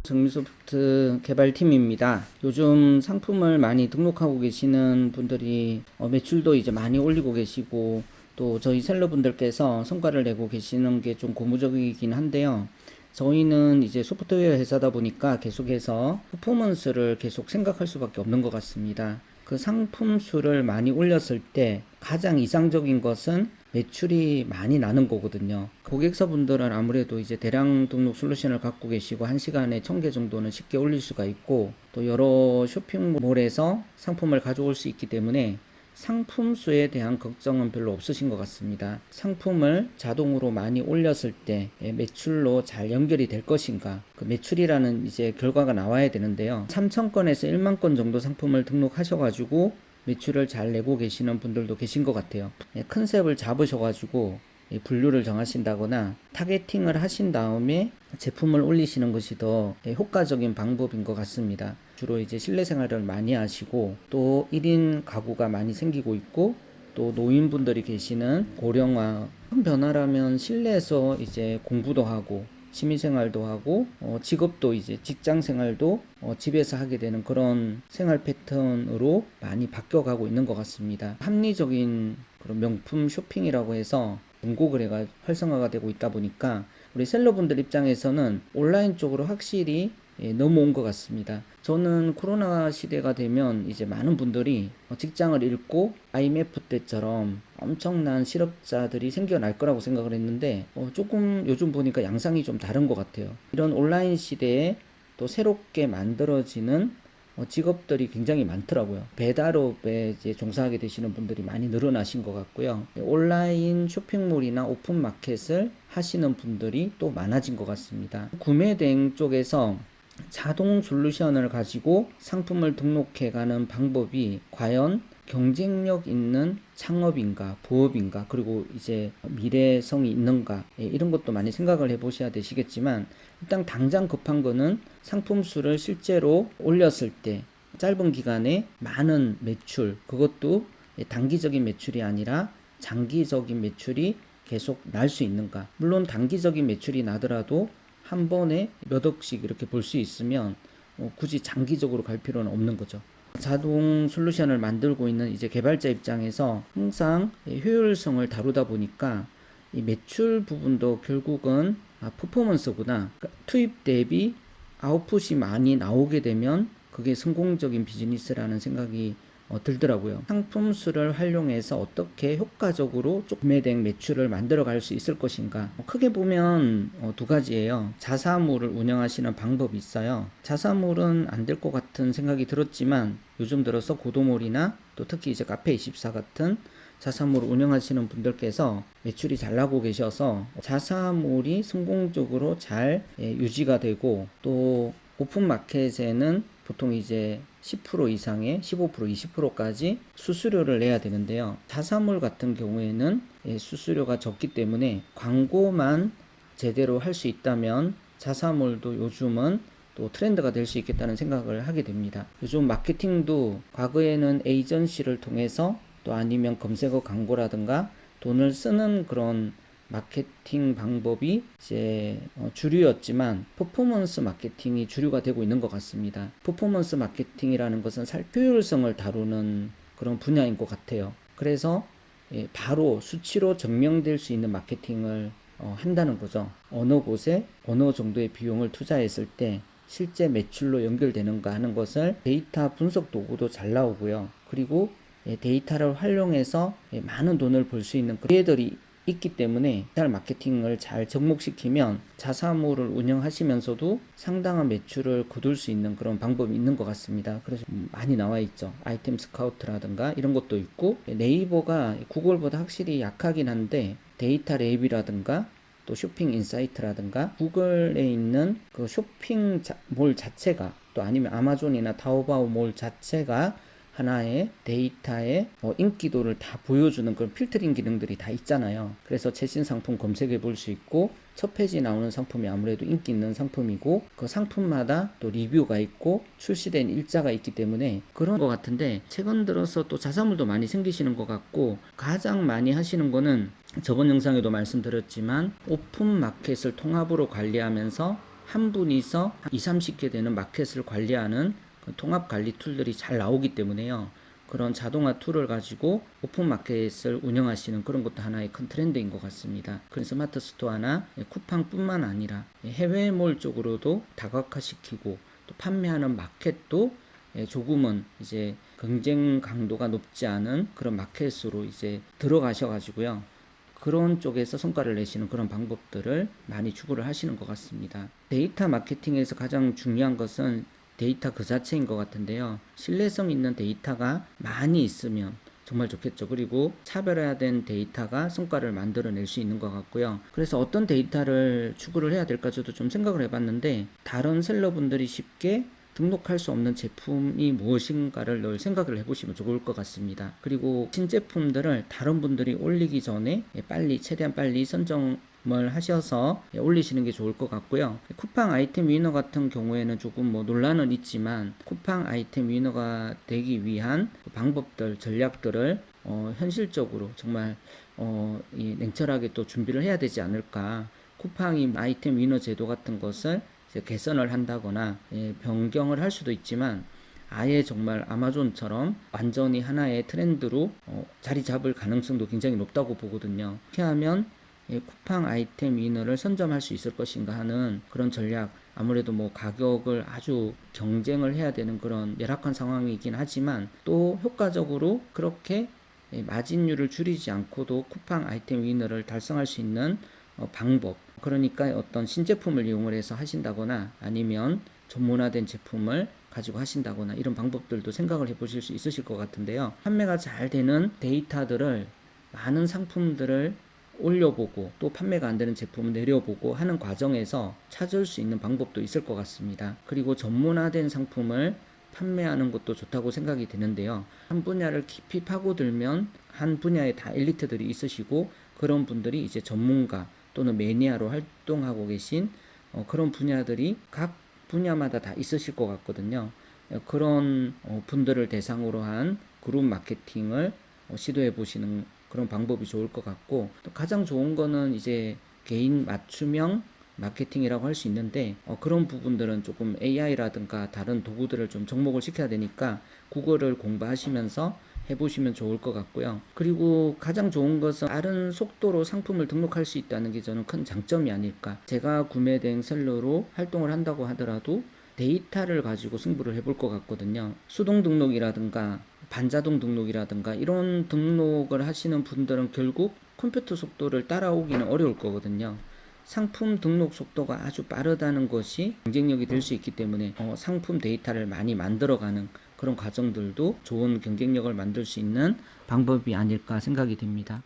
정미소프트 개발팀입니다. 요즘 상품을 많이 등록하고 계시는 분들이 매출도 이제 많이 올리고 계시고 또 저희 셀러분들께서 성과를 내고 계시는 게 좀 고무적이긴 한데요. 저희는 이제 소프트웨어 회사다 보니까 계속해서 퍼포먼스를 계속 생각할 수밖에 없는 것 같습니다. 그 상품 수를 많이 올렸을 때 가장 이상적인 것은 매출이 많이 나는 거거든요. 고객사분들은 아무래도 이제 대량 등록 솔루션을 갖고 계시고 1시간에 1000개 정도는 쉽게 올릴 수가 있고 또 여러 쇼핑몰에서 상품을 가져올 수 있기 때문에 상품 수에 대한 걱정은 별로 없으신 것 같습니다. 상품을 자동으로 많이 올렸을 때 매출로 잘 연결이 될 것인가, 그 매출이라는 이제 결과가 나와야 되는데요. 3,000건에서 1만 건 정도 상품을 등록하셔가지고 매출을 잘 내고 계시는 분들도 계신 것 같아요. 컨셉을 잡으셔가지고 분류를 정하신다거나 타겟팅을 하신 다음에 제품을 올리시는 것이 더 효과적인 방법인 것 같습니다. 주로 이제 실내 생활을 많이 하시고 또 1인 가구가 많이 생기고 있고 또 노인분들이 계시는 고령화, 큰 변화라면 실내에서 이제 공부도 하고 취미생활도 하고 직업도 이제 직장생활도 집에서 하게 되는 그런 생활 패턴으로 많이 바뀌어가고 있는 것 같습니다. 합리적인 그런 명품 쇼핑이라고 해서 중고 거래가 활성화가 되고 있다 보니까 우리 셀러분들 입장에서는 온라인 쪽으로 확실히 넘어온 것 같습니다. 저는 코로나 시대가 되면 이제 많은 분들이 직장을 잃고 IMF 때처럼 엄청난 실업자들이 생겨날 거라고 생각을 했는데 조금 요즘 보니까 양상이 좀 다른 것 같아요. 이런 온라인 시대에 또 새롭게 만들어지는 직업들이 굉장히 많더라고요. 배달업에 이제 종사하게 되시는 분들이 많이 늘어나신 것 같고요. 온라인 쇼핑몰이나 오픈마켓을 하시는 분들이 또 많아진 것 같습니다. 구매 대행 쪽에서 자동 솔루션을 가지고 상품을 등록해가는 방법이 과연 경쟁력 있는 창업인가, 부업인가, 그리고 이제 미래성이 있는가, 이런 것도 많이 생각을 해보셔야 되시겠지만, 일단 당장 급한 거는 상품 수를 실제로 올렸을 때 짧은 기간에 많은 매출, 그것도 단기적인 매출이 아니라 장기적인 매출이 계속 날 수 있는가. 물론 단기적인 매출이 나더라도 한 번에 몇 억씩 이렇게 볼 수 있으면 굳이 장기적으로 갈 필요는 없는 거죠. 자동 솔루션을 만들고 있는 이제 개발자 입장에서 항상 효율성을 다루다 보니까 이 매출 부분도 결국은 퍼포먼스구나. 그러니까 투입 대비 아웃풋이 많이 나오게 되면 그게 성공적인 비즈니스라는 생각이 들더라고요. 상품 수를 활용해서 어떻게 효과적으로 구매대행 매출을 만들어 갈 수 있을 것인가. 크게 보면 두 가지예요. 자사몰을 운영하시는 방법이 있어요. 자사몰은 안 될 것 같은 생각이 들었지만 요즘 들어서 고도몰이나 또 특히 이제 카페24 같은 자사몰을 운영하시는 분들께서 매출이 잘 나고 계셔서 자사몰이 성공적으로 잘 유지가 되고 또 오픈마켓에는 보통 이제 10% 이상의 15%, 20%까지 수수료를 내야 되는데요. 자사몰 같은 경우에는 수수료가 적기 때문에 광고만 제대로 할 수 있다면 자사몰도 요즘은 또 트렌드가 될 수 있겠다는 생각을 하게 됩니다. 요즘 마케팅도 과거에는 에이전시를 통해서 또 아니면 검색어 광고라든가 돈을 쓰는 그런 마케팅 방법이 이제 주류였지만 퍼포먼스 마케팅이 주류가 되고 있는 것 같습니다. 퍼포먼스 마케팅이라는 것은 효율성을 다루는 그런 분야인 것 같아요. 그래서 바로 수치로 증명될 수 있는 마케팅을 한다는 거죠. 어느 곳에 어느 정도의 비용을 투자했을 때 실제 매출로 연결되는가 하는 것을 데이터 분석 도구도 잘 나오고요. 그리고 데이터를 활용해서 많은 돈을 벌 수 있는 기회들이 있기 때문에 디지털 마케팅을 잘 접목시키면 자사몰을 운영하시면서도 상당한 매출을 거둘 수 있는 그런 방법이 있는 것 같습니다. 그래서 많이 나와 있죠. 아이템 스카우트라든가 이런 것도 있고 네이버가 구글보다 확실히 약하긴 한데 데이터 랩이라든가 또 쇼핑 인사이트라든가 구글에 있는 그 쇼핑몰 자체가 또 아니면 아마존이나 타오바오 몰 자체가 하나의 데이터의 인기도를 다 보여주는 그런 필터링 기능들이 다 있잖아요. 그래서 최신 상품 검색해 볼 수 있고 첫 페이지 나오는 상품이 아무래도 인기 있는 상품이고 그 상품마다 또 리뷰가 있고 출시된 일자가 있기 때문에 그런 것 같은데 최근 들어서 또 자사몰도 많이 생기시는 것 같고 가장 많이 하시는 거는 저번 영상에도 말씀드렸지만 오픈마켓을 통합으로 관리하면서 한 분이서 2, 30개 되는 마켓을 관리하는 그 통합 관리 툴들이 잘 나오기 때문에요. 그런 자동화 툴을 가지고 오픈 마켓을 운영하시는 그런 것도 하나의 큰 트렌드인 것 같습니다. 그래서 스마트 스토어나 쿠팡뿐만 아니라 해외몰 쪽으로도 다각화시키고 또 판매하는 마켓도 조금은 이제 경쟁 강도가 높지 않은 그런 마켓으로 이제 들어가셔가지고요. 그런 쪽에서 성과를 내시는 그런 방법들을 많이 추구를 하시는 것 같습니다. 데이터 마케팅에서 가장 중요한 것은 데이터 그 자체인 것 같은데요. 신뢰성 있는 데이터가 많이 있으면 정말 좋겠죠. 그리고 차별화된 데이터가 성과를 만들어낼 수 있는 것 같고요. 그래서 어떤 데이터를 추구를 해야 될까 저도 좀 생각을 해봤는데, 다른 셀러분들이 쉽게 등록할 수 없는 제품이 무엇인가를 늘 생각을 해보시면 좋을 것 같습니다. 그리고 신제품들을 다른 분들이 올리기 전에 최대한 빨리 선정을 하셔서 올리시는 게 좋을 것 같고요. 쿠팡 아이템 위너 같은 경우에는 조금 논란은 있지만, 쿠팡 아이템 위너가 되기 위한 방법들, 전략들을 현실적으로 정말 냉철하게 또 준비를 해야 되지 않을까. 쿠팡이 아이템 위너 제도 같은 것을 개선을 한다거나 변경을 할 수도 있지만, 아예 정말 아마존처럼 완전히 하나의 트렌드로 자리 잡을 가능성도 굉장히 높다고 보거든요. 그렇게 하면 쿠팡 아이템 위너를 선점할 수 있을 것인가 하는 그런 전략, 아무래도 가격을 아주 경쟁을 해야 되는 그런 열악한 상황이긴 하지만, 또 효과적으로 그렇게 마진율을 줄이지 않고도 쿠팡 아이템 위너를 달성할 수 있는 방법, 그러니까 어떤 신제품을 이용을 해서 하신다거나 아니면 전문화된 제품을 가지고 하신다거나 이런 방법들도 생각을 해보실 수 있으실 것 같은데요. 판매가 잘 되는 데이터들을, 많은 상품들을 올려보고 또 판매가 안 되는 제품을 내려보고 하는 과정에서 찾을 수 있는 방법도 있을 것 같습니다. 그리고 전문화된 상품을 판매하는 것도 좋다고 생각이 드는데요. 한 분야를 깊이 파고들면 한 분야에 다 엘리트들이 있으시고, 그런 분들이 이제 전문가 또는 매니아로 활동하고 계신 그런 분야들이 각 분야마다 다 있으실 것 같거든요. 그런 분들을 대상으로 한 그룹 마케팅을 시도해 보시는 그런 방법이 좋을 것 같고, 또 가장 좋은 거는 이제 개인 맞춤형 마케팅이라고 할 수 있는데, 그런 부분들은 조금 AI라든가 다른 도구들을 좀 접목을 시켜야 되니까 국어를 공부하시면서 해보시면 좋을 것 같고요. 그리고 가장 좋은 것은 빠른 속도로 상품을 등록할 수 있다는 게 저는 큰 장점이 아닐까. 제가 구매 대행 셀러로 활동을 한다고 하더라도 데이터를 가지고 승부를 해볼 것 같거든요. 수동 등록이라든가 반자동 등록이라든가 이런 등록을 하시는 분들은 결국 컴퓨터 속도를 따라오기는 어려울 거거든요. 상품 등록 속도가 아주 빠르다는 것이 경쟁력이 될 수 있기 때문에 상품 데이터를 많이 만들어가는 그런 과정들도 좋은 경쟁력을 만들 수 있는 방법이 아닐까 생각이 됩니다.